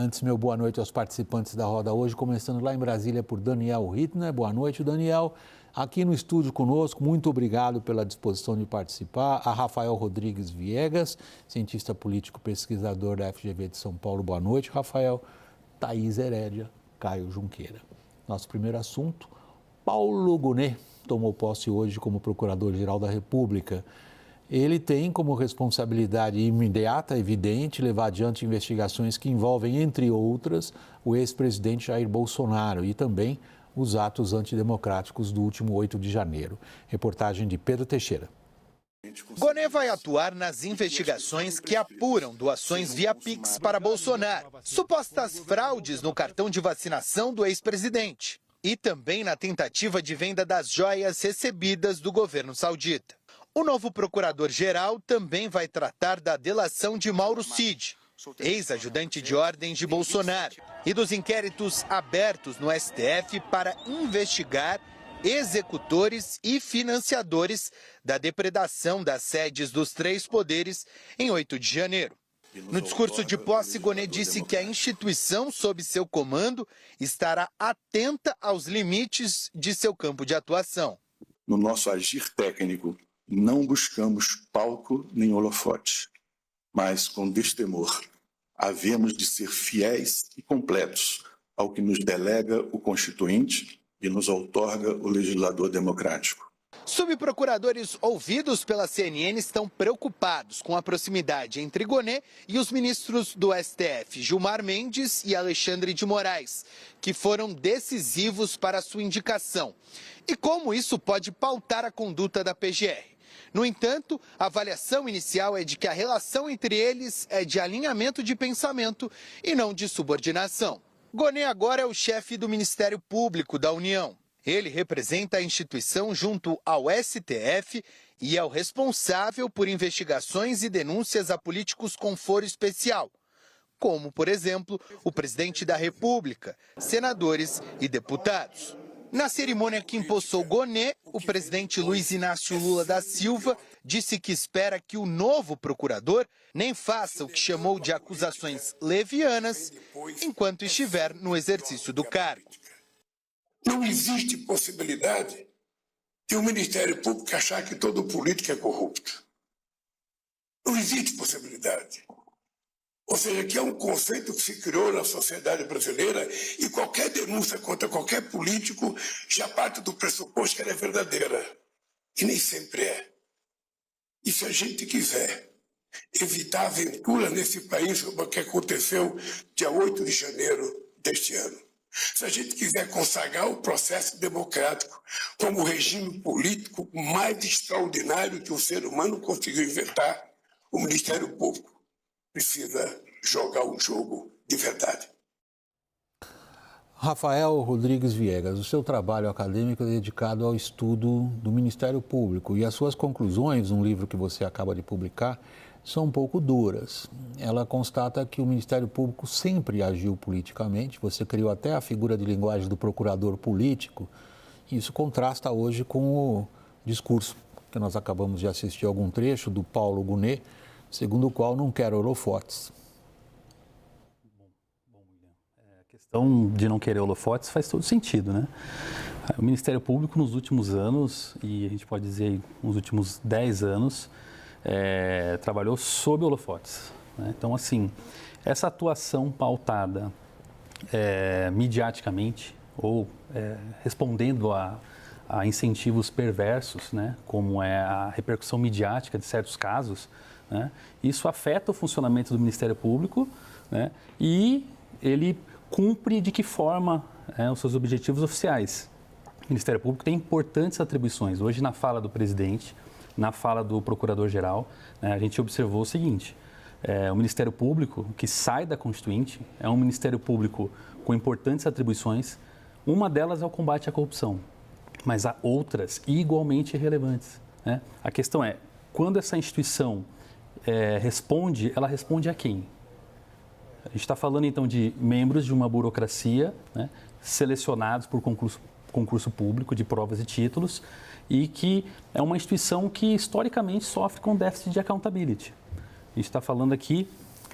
Antes, meu boa noite aos participantes da roda hoje, começando lá em Brasília por Daniel Rittner. Boa noite, Daniel. Aqui no estúdio conosco, muito obrigado pela disposição de participar. A Rafael Rodrigues Viegas, cientista político, pesquisador da FGV de São Paulo. Boa noite, Rafael. Thaís Herédia, Caio Junqueira. Nosso primeiro assunto, Paulo Gonet tomou posse hoje como Procurador-Geral da República. Ele tem como responsabilidade imediata, evidente, levar adiante investigações que envolvem, entre outras, o ex-presidente Jair Bolsonaro e também os atos antidemocráticos do último 8 de janeiro. Reportagem de Pedro Teixeira. Gonet vai atuar nas investigações que apuram doações via Pix para Bolsonaro, supostas fraudes no cartão de vacinação do ex-presidente e também na tentativa de venda das joias recebidas do governo saudita. O novo procurador-geral também vai tratar da delação de Mauro Cid, ex-ajudante de ordens de Bolsonaro, e dos inquéritos abertos no STF para investigar executores e financiadores da depredação das sedes dos três poderes em 8 de janeiro. No discurso de posse, Gonet disse que a instituição sob seu comando estará atenta aos limites de seu campo de atuação. No nosso agir técnico, não buscamos palco nem holofote, mas com destemor, havemos de ser fiéis e completos ao que nos delega o Constituinte e nos outorga o legislador democrático. Subprocuradores ouvidos pela CNN estão preocupados com a proximidade entre Gonet e os ministros do STF, Gilmar Mendes e Alexandre de Moraes, que foram decisivos para sua indicação, e como isso pode pautar a conduta da PGR. No entanto, a avaliação inicial é de que a relação entre eles é de alinhamento de pensamento e não de subordinação. Gonet agora é o chefe do Ministério Público da União. Ele representa a instituição junto ao STF e é o responsável por investigações e denúncias a políticos com foro especial, como, por exemplo, o presidente da República, senadores e deputados. Na cerimônia que empossou Gonet, o presidente Luiz Inácio Lula da Silva disse que espera que o novo procurador nem faça o que chamou de acusações levianas enquanto estiver no exercício do cargo. Não existe possibilidade de o Ministério Público achar que todo político é corrupto. Não existe possibilidade. Ou seja, que é um conceito que se criou na sociedade brasileira e qualquer denúncia contra qualquer político já parte do pressuposto que ela é verdadeira. E nem sempre é. E se a gente quiser evitar aventura nesse país, como o que aconteceu dia 8 de janeiro deste ano, se a gente quiser consagrar o processo democrático como o regime político mais extraordinário que o ser humano conseguiu inventar, o Ministério Público precisa jogar um jogo de verdade. Rafael Rodrigues Viegas, o seu trabalho acadêmico é dedicado ao estudo do Ministério Público e as suas conclusões, um livro que você acaba de publicar, são um pouco duras. Ela constata que o Ministério Público sempre agiu politicamente, você criou até a figura de linguagem do procurador político, e isso contrasta hoje com o discurso que nós acabamos de assistir algum trecho do Paulo Gonet, segundo o qual não quer holofotes. A questão de não querer holofotes faz todo sentido, né? O Ministério Público nos últimos anos, e a gente pode dizer nos últimos 10 anos, trabalhou sob holofotes, né? Então, assim, essa atuação pautada midiaticamente ou respondendo a incentivos perversos, né? Como é a repercussão midiática de certos casos, né? Isso afeta o funcionamento do Ministério Público, né? E ele cumpre de que forma os seus objetivos oficiais. O Ministério Público tem importantes atribuições. Hoje, na fala do presidente, na fala do procurador-geral, né, a gente observou o seguinte: o Ministério Público, que sai da Constituinte, é um Ministério Público com importantes atribuições. Uma delas é o combate à corrupção, mas há outras igualmente relevantes, né? A questão é, quando essa instituição responde, ela responde a quem? A gente está falando, então, de membros de uma burocracia, né, selecionados por concurso público de provas e títulos, e que é uma instituição que, historicamente, sofre com déficit de accountability. A gente está falando aqui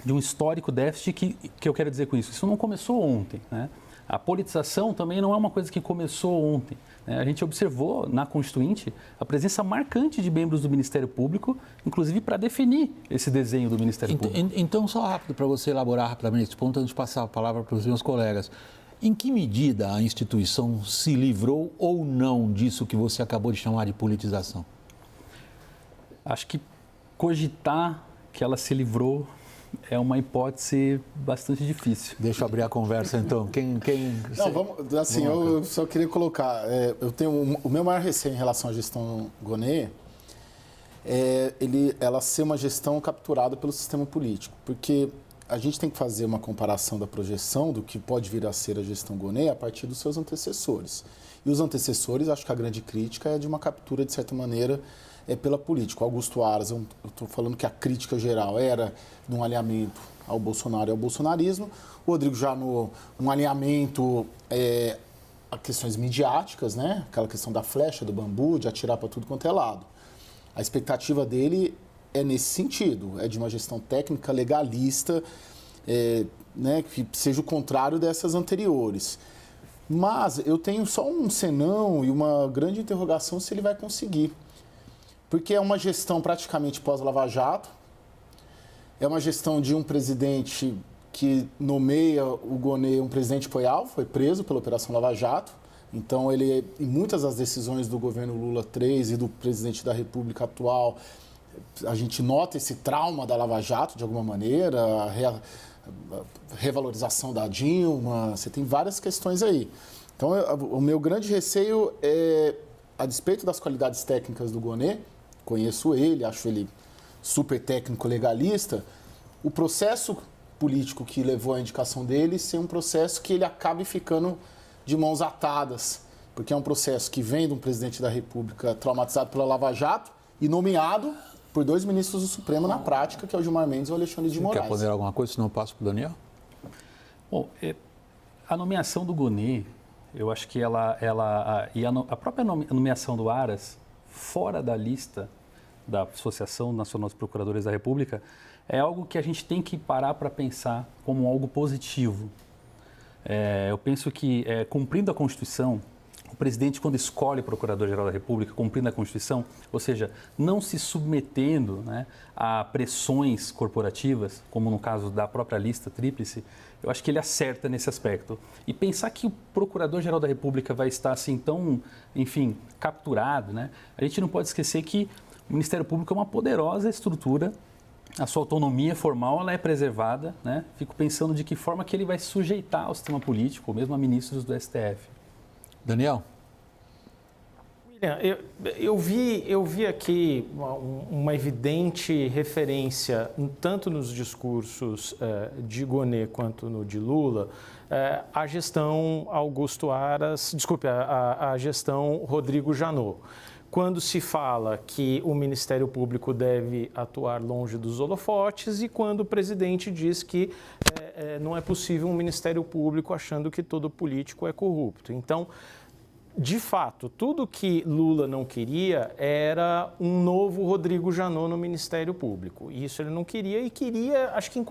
de um histórico déficit que eu quero dizer com isso. Isso não começou ontem, né? A politização também não é uma coisa que começou ontem. A gente observou na Constituinte a presença marcante de membros do Ministério Público, inclusive para definir esse desenho do Ministério Público. Então, só rápido, para você elaborar rapidamente esse ponto, antes de passar a palavra para os meus colegas. Em que medida a instituição se livrou ou não disso que você acabou de chamar de politização? Acho que cogitar que ela se livrou é uma hipótese bastante difícil. Deixa eu abrir a conversa, então. Não, vamos, assim, eu só queria colocar, eu tenho o meu maior receio em relação à gestão Gonê ela ser uma gestão capturada pelo sistema político, porque a gente tem que fazer uma comparação da projeção do que pode vir a ser a gestão Gonê a partir dos seus antecessores. E os antecessores, acho que a grande crítica é de uma captura, de certa maneira, pela política. O Augusto Aras, eu estou falando que a crítica geral era de um alinhamento ao Bolsonaro e ao bolsonarismo. O Rodrigo Janot, um alinhamento a questões midiáticas, né? Aquela questão da flecha, do bambu, de atirar para tudo quanto é lado. A expectativa dele é nesse sentido, é de uma gestão técnica legalista, né? Que seja o contrário dessas anteriores. Mas eu tenho só um senão e uma grande interrogação se ele vai conseguir. Porque é uma gestão praticamente pós-Lava Jato, é uma gestão de um presidente que nomeia o Gonê, um presidente que foi preso pela Operação Lava Jato. Então, em muitas das decisões do governo Lula III e do presidente da República atual, a gente nota esse trauma da Lava Jato, de alguma maneira, a revalorização da Dilma, você tem várias questões aí. Então, o meu grande receio é, a despeito das qualidades técnicas do Gonê, conheço ele, acho ele super técnico legalista, o processo político que levou à indicação dele ser um processo que ele acabe ficando de mãos atadas, porque é um processo que vem de um presidente da República traumatizado pela Lava Jato e nomeado por 2 ministros do Supremo na prática, que é o Gilmar Mendes e o Alexandre de Moraes. Quer poder alguma coisa, senão eu passo para o Daniel? Bom, a nomeação do Gonê, eu acho que a própria nomeação do Aras, fora da lista da Associação Nacional dos Procuradores da República, é algo que a gente tem que parar para pensar como algo positivo. Eu penso que, cumprindo a Constituição, o presidente, quando escolhe o Procurador-Geral da República, cumprindo a Constituição, ou seja, não se submetendo, né, a pressões corporativas, como no caso da própria lista tríplice, eu acho que ele acerta nesse aspecto. E pensar que o Procurador-Geral da República vai estar assim tão, enfim, capturado, né, a gente não pode esquecer que o Ministério Público é uma poderosa estrutura, a sua autonomia formal ela é preservada, né? Fico pensando de que forma que ele vai se sujeitar ao sistema político, ou mesmo a ministros do STF. Daniel? William, eu vi aqui uma evidente referência, tanto nos discursos de Gonê quanto no de Lula, à gestão Augusto Aras, a gestão Rodrigo Janot. Quando se fala que o Ministério Público deve atuar longe dos holofotes e quando o presidente diz que não é possível um Ministério Público achando que todo político é corrupto. Então, de fato, tudo que Lula não queria era um novo Rodrigo Janot no Ministério Público. Isso ele não queria e queria, acho que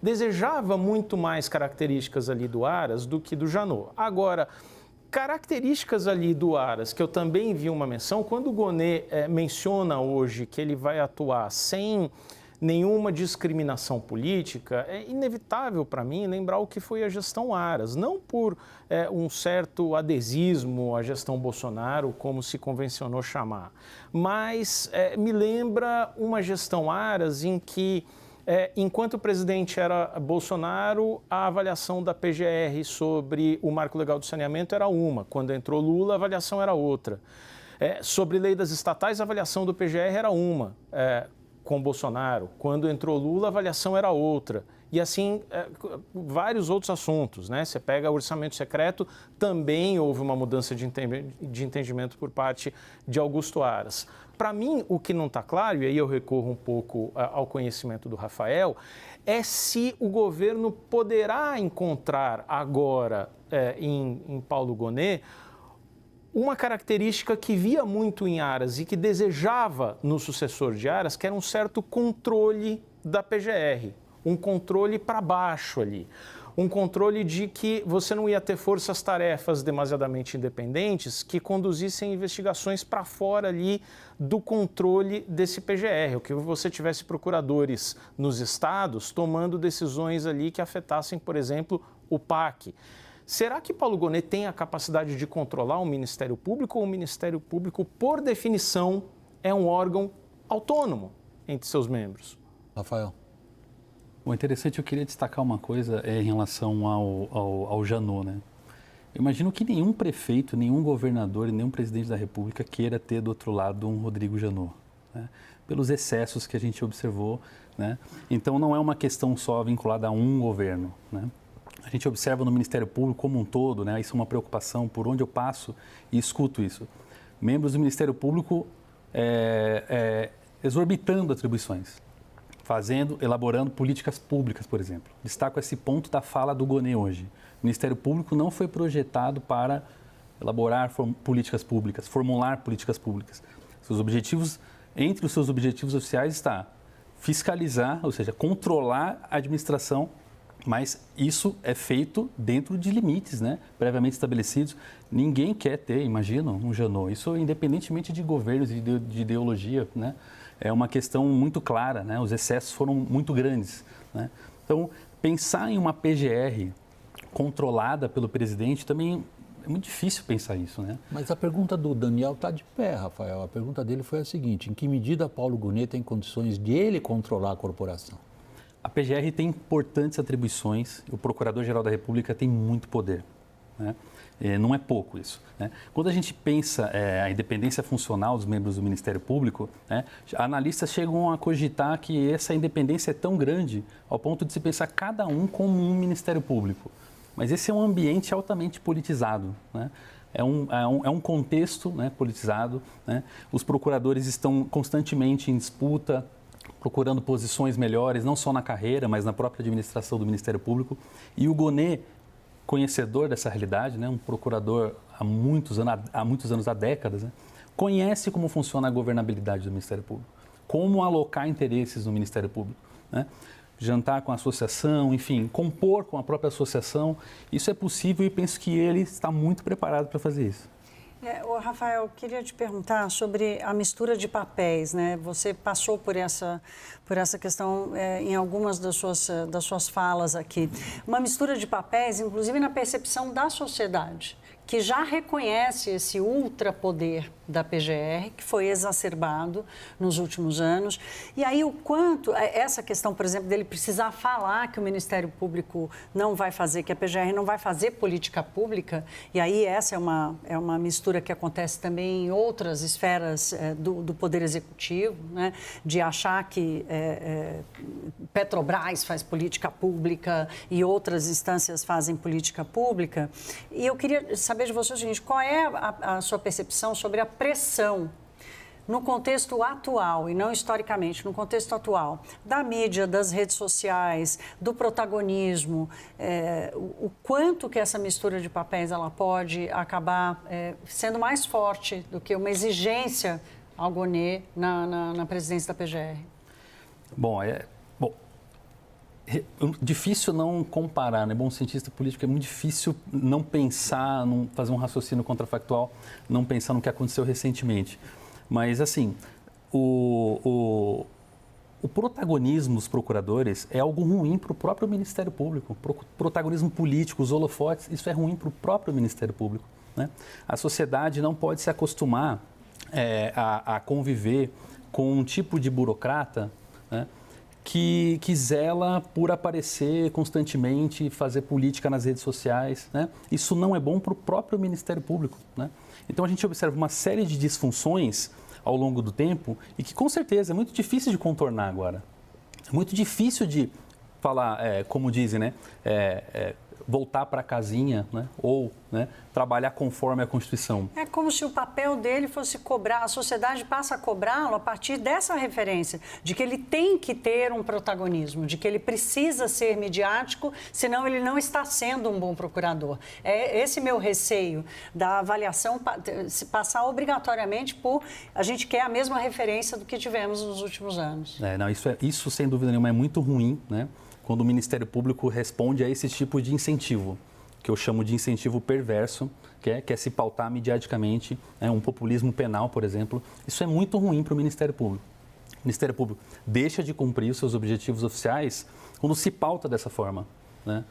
desejava muito mais características ali do Aras do que do Janot. Agora, características ali do Aras, que eu também vi uma menção, quando o Gonê menciona hoje que ele vai atuar sem nenhuma discriminação política, é inevitável para mim lembrar o que foi a gestão Aras, não por um certo adesismo à gestão Bolsonaro, como se convencionou chamar, mas me lembra uma gestão Aras em que enquanto o presidente era Bolsonaro, a avaliação da PGR sobre o marco legal do saneamento era uma. Quando entrou Lula, a avaliação era outra. Sobre lei das estatais, a avaliação do PGR era uma, com Bolsonaro. Quando entrou Lula, a avaliação era outra. E assim, vários outros assuntos, né? Você pega o orçamento secreto, também houve uma mudança de entendimento por parte de Augusto Aras. Para mim, o que não está claro, e aí eu recorro um pouco ao conhecimento do Rafael, é se o governo poderá encontrar agora em Paulo Gonê uma característica que via muito em Aras e que desejava no sucessor de Aras, que era um certo controle da PGR. um controle para baixo ali. Um controle de que você não ia ter forças-tarefas demasiadamente independentes que conduzissem investigações para fora ali do controle desse PGR, ou que você tivesse procuradores nos estados tomando decisões ali que afetassem, por exemplo, o PAC. Será que Paulo Gonet tem a capacidade de controlar o Ministério Público, ou o Ministério Público, por definição, é um órgão autônomo entre seus membros? Rafael. Bom, interessante, eu queria destacar uma coisa em relação ao Janot, né? Eu imagino que nenhum prefeito, nenhum governador e nenhum presidente da República queira ter do outro lado um Rodrigo Janot, né? Pelos excessos que a gente observou, né? Então não é uma questão só vinculada a um governo, né? A gente observa no Ministério Público como um todo, né? Isso é uma preocupação por onde eu passo e escuto isso. Membros do Ministério Público exorbitando atribuições, elaborando políticas públicas, por exemplo. Destaco esse ponto da fala do Gonet hoje. O Ministério Público não foi projetado para elaborar políticas públicas, formular políticas públicas. Entre os seus objetivos oficiais está fiscalizar, ou seja, controlar a administração, mas isso é feito dentro de limites, né, previamente estabelecidos. Ninguém quer ter, imagina, um Janot. Isso independentemente de governos e de ideologia, né? É uma questão muito clara, né? Os excessos foram muito grandes, né? Então, pensar em uma PGR controlada pelo presidente também é muito difícil pensar isso, né? Mas a pergunta do Daniel está de pé, Rafael. A pergunta dele foi a seguinte: em que medida Paulo Gonet tem condições de ele controlar a corporação? A PGR tem importantes atribuições, o Procurador-Geral da República tem muito poder, né? Não é pouco isso, né? Quando a gente pensa a independência funcional dos membros do Ministério Público, né, analistas chegam a cogitar que essa independência é tão grande ao ponto de se pensar cada um como um Ministério Público. Mas esse é um ambiente altamente politizado, né? É um contexto, né, politizado, né? Os procuradores estão constantemente em disputa, procurando posições melhores, não só na carreira, mas na própria administração do Ministério Público. E o Gonet, conhecedor dessa realidade, né, um procurador há muitos anos, há décadas, né, conhece como funciona a governabilidade do Ministério Público, como alocar interesses no Ministério Público, né? Jantar com a associação, enfim, compor com a própria associação. Isso é possível e penso que ele está muito preparado para fazer isso. Rafael, queria te perguntar sobre a mistura de papéis, né? Você passou por essa questão em algumas das suas falas aqui. Uma mistura de papéis, inclusive na percepção da sociedade, que já reconhece esse ultrapoder da PGR, que foi exacerbado nos últimos anos. E aí o quanto, essa questão, por exemplo, dele precisar falar que o Ministério Público não vai fazer, que a PGR não vai fazer política pública, e aí essa é uma mistura que acontece também em outras esferas do Poder Executivo, né? De achar que Petrobras faz política pública e outras instâncias fazem política pública. E eu queria saber de você o seguinte: qual é a sua percepção sobre a pressão no contexto atual, e não historicamente, no contexto atual, da mídia, das redes sociais, do protagonismo, o quanto que essa mistura de papéis ela pode acabar sendo mais forte do que uma exigência ao Gonet na presidência da PGR? Difícil não comparar, né? Bom cientista político, é muito difícil não pensar, não fazer um raciocínio contrafactual, não pensar no que aconteceu recentemente. Mas, assim, o protagonismo dos procuradores é algo ruim para o próprio Ministério Público. O protagonismo político, os holofotes, isso é ruim para o próprio Ministério Público, né? A sociedade não pode se acostumar a conviver com um tipo de burocrata, né, que zela por aparecer constantemente, fazer política nas redes sociais, né? Isso não é bom para o próprio Ministério Público, né? Então a gente observa uma série de disfunções ao longo do tempo e que com certeza é muito difícil de contornar agora. É muito difícil de falar, como dizem, né? Voltar para a casinha, né? Ou, né, trabalhar conforme a Constituição. É como se o papel dele fosse cobrar, a sociedade passa a cobrá-lo a partir dessa referência, de que ele tem que ter um protagonismo, de que ele precisa ser midiático, senão ele não está sendo um bom procurador. É esse meu receio da avaliação passar obrigatoriamente por a gente quer a mesma referência do que tivemos nos últimos anos. Isso sem dúvida nenhuma é muito ruim, né? quando o Ministério Público responde a esse tipo de incentivo, que eu chamo de incentivo perverso, que é se pautar mediaticamente, um populismo penal, por exemplo. Isso é muito ruim para o Ministério Público. O Ministério Público deixa de cumprir os seus objetivos oficiais quando se pauta dessa forma, né?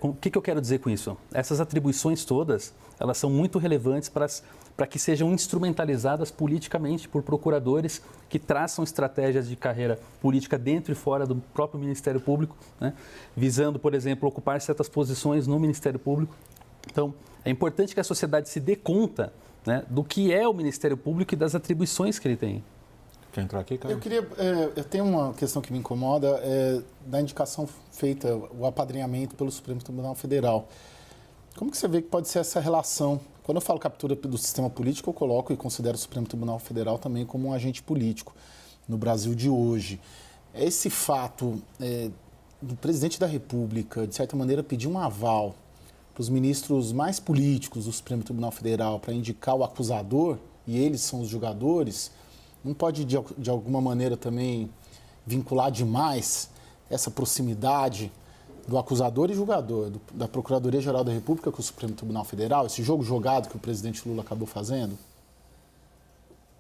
O que eu quero dizer com isso? Essas atribuições todas, elas são muito relevantes para que sejam instrumentalizadas politicamente por procuradores que traçam estratégias de carreira política dentro e fora do próprio Ministério Público, né? Visando, por exemplo, ocupar certas posições no Ministério Público. Então, é importante que a sociedade se dê conta, né, do que é o Ministério Público e das atribuições que ele tem. Quer entrar aqui, Caio? Eu tenho uma questão que me incomoda, da indicação feita, o apadrinhamento pelo Supremo Tribunal Federal. Como que você vê que pode ser essa relação? Quando eu falo captura do sistema político, eu coloco e considero o Supremo Tribunal Federal também como um agente político no Brasil de hoje. Esse fato do presidente da República, de certa maneira, pedir um aval para os ministros mais políticos do Supremo Tribunal Federal para indicar o acusador, e eles são os julgadores, não pode, de alguma maneira, também vincular demais essa proximidade do acusador e julgador, da Procuradoria-Geral da República com o Supremo Tribunal Federal, esse jogo jogado que o presidente Lula acabou fazendo?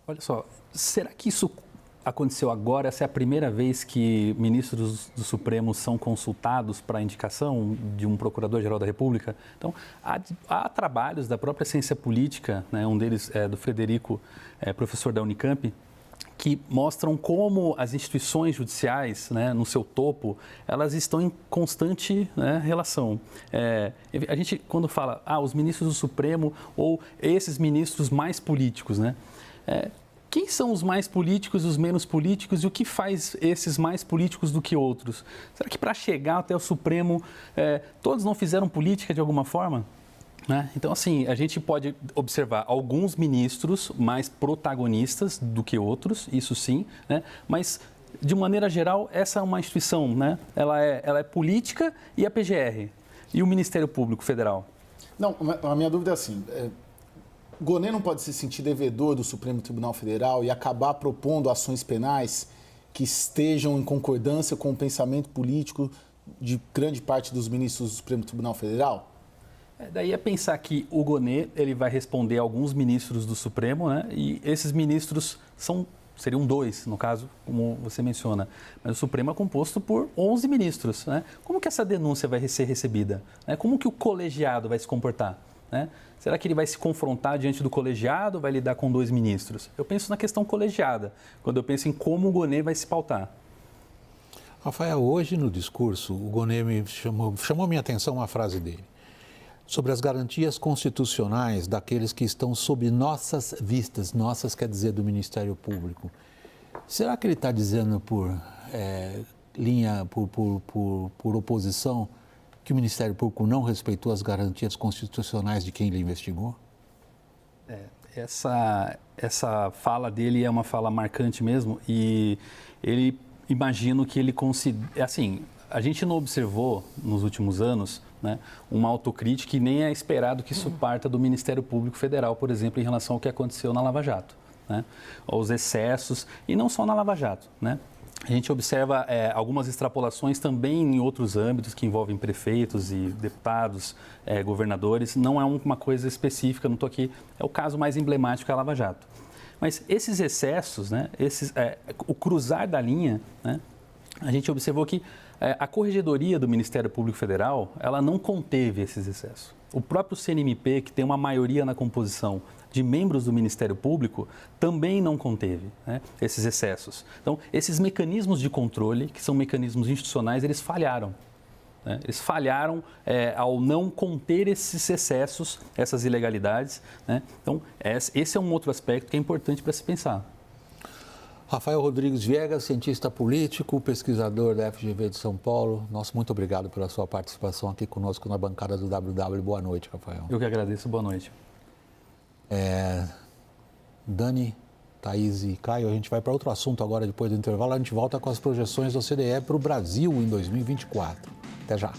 Olha só, será que isso aconteceu agora? Essa é a primeira vez que ministros do Supremo são consultados para a indicação de um Procurador-Geral da República? Então, há trabalhos da própria ciência política, né, um deles é do Frederico, professor da Unicamp, que mostram como as instituições judiciais, né, no seu topo, elas estão em constante, né, relação. A gente, quando fala, os ministros do Supremo ou esses ministros mais políticos, né, quem são os mais políticos e os menos políticos e o que faz esses mais políticos do que outros? Será que para chegar até o Supremo, todos não fizeram política de alguma forma? Né? Então, assim, a gente pode observar alguns ministros mais protagonistas do que outros, isso sim, né? Mas, de maneira geral, essa é uma instituição, né? Ela é política e a PGR. E o Ministério Público Federal? Não, a minha dúvida é assim, Gonê não pode se sentir devedor do Supremo Tribunal Federal e acabar propondo ações penais que estejam em concordância com o pensamento político de grande parte dos ministros do Supremo Tribunal Federal? Daí é pensar que o Gonê, ele vai responder a alguns ministros do Supremo, né? E esses ministros seriam 2, no caso, como você menciona. Mas o Supremo é composto por 11 ministros, né? Como que essa denúncia vai ser recebida? Né? Como que o colegiado vai se comportar? Né? Será que ele vai se confrontar diante do colegiado ou vai lidar com 2 ministros? Eu penso na questão colegiada, quando eu penso em como o Gonê vai se pautar. Rafael, hoje no discurso, o Gonê chamou minha atenção uma frase dele, sobre as garantias constitucionais daqueles que estão sob nossas vistas, nossas quer dizer do Ministério Público. Será que ele está dizendo por oposição que o Ministério Público não respeitou as garantias constitucionais de quem ele investigou? Essa fala dele é uma fala marcante mesmo e ele, imagino que ele considera, assim, a gente não observou nos últimos anos, né, uma autocrítica e nem é esperado que isso parta do Ministério Público Federal, por exemplo, em relação ao que aconteceu na Lava Jato, né, aos excessos, e não só na Lava Jato, né. A gente observa algumas extrapolações também em outros âmbitos que envolvem prefeitos e deputados, governadores, não é uma coisa específica, não estou aqui, é o caso mais emblemático, é a Lava Jato. Mas esses excessos, né, o cruzar da linha, né, a gente observou que a Corregedoria do Ministério Público Federal, ela não conteve esses excessos. O próprio CNMP, que tem uma maioria na composição de membros do Ministério Público, também não conteve, né, esses excessos. Então, esses mecanismos de controle, que são mecanismos institucionais, eles falharam. Né? Eles falharam ao não conter esses excessos, essas ilegalidades. Né? Então, esse é um outro aspecto que é importante para se pensar. Rafael Rodrigues Viegas, cientista político, pesquisador da FGV de São Paulo. Nosso muito obrigado pela sua participação aqui conosco na bancada do WW. Boa noite, Rafael. Eu que agradeço. Boa noite. Dani, Thaís e Caio, a gente vai para outro assunto agora depois do intervalo. A gente volta com as projeções da OCDE para o Brasil em 2024. Até já.